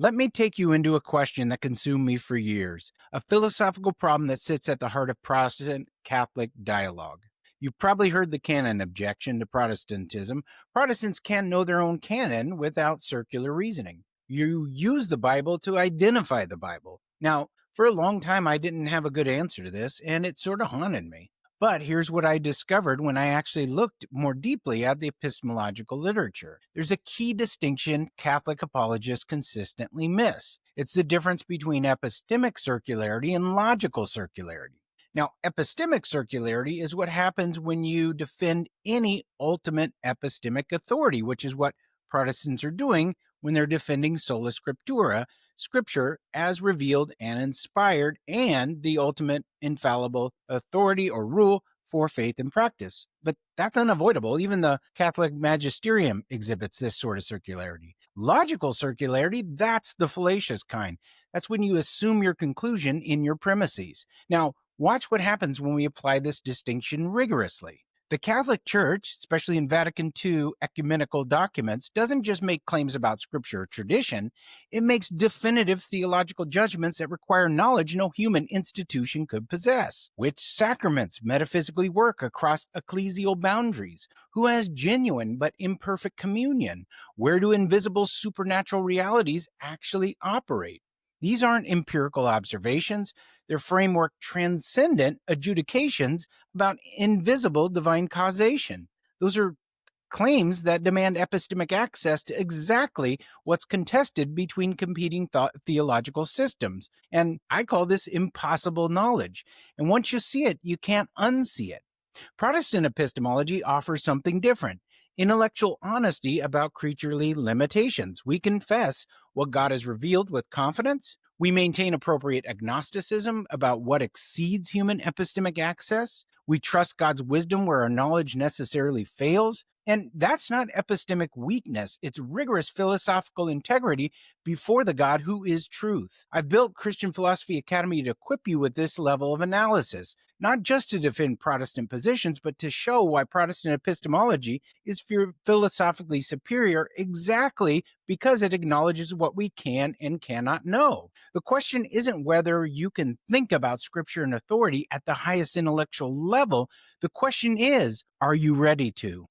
Let me take you into a question that consumed me for years, a philosophical problem that sits at the heart of Protestant Catholic dialogue. You've probably heard the canon objection to Protestantism. Protestants can't know their own canon without circular reasoning. You use the Bible to identify the Bible. Now, for a long time, I didn't have a good answer to this, and it sort of haunted me. But here's what I discovered when I actually looked more deeply at the epistemological literature. There's a key distinction Catholic apologists consistently miss. It's the difference between epistemic circularity and logical circularity. Now, epistemic circularity is what happens when you defend any ultimate epistemic authority, which is what Protestants are doing when they're defending sola scriptura, scripture as revealed and inspired, and the ultimate infallible authority or rule for faith and practice. But that's unavoidable. Even the Catholic magisterium exhibits this sort of circularity. Logical circularity, that's the fallacious kind. That's when you assume your conclusion in your premises. Now, watch what happens when we apply this distinction rigorously. The Catholic Church, especially in Vatican II ecumenical documents, doesn't just make claims about scripture or tradition, it makes definitive theological judgments that require knowledge no human institution could possess. Which sacraments metaphysically work across ecclesial boundaries? Who has genuine but imperfect communion? Where do invisible supernatural realities actually operate? These aren't empirical observations, they're framework-transcendent adjudications about invisible divine causation. Those are claims that demand epistemic access to exactly what's contested between competing theological systems. And I call this impossible knowledge. And once you see it, you can't unsee it. Protestant epistemology offers something different. Intellectual honesty about creaturely limitations. We confess what God has revealed with confidence. We maintain appropriate agnosticism about what exceeds human epistemic access. We trust God's wisdom where our knowledge necessarily fails. And that's not epistemic weakness. It's rigorous philosophical integrity before the God who is truth. I've built Christian Philosophy Academy to equip you with this level of analysis, not just to defend Protestant positions, but to show why Protestant epistemology is philosophically superior exactly because it acknowledges what we can and cannot know. The question isn't whether you can think about scripture and authority at the highest intellectual level. The question is, are you ready to?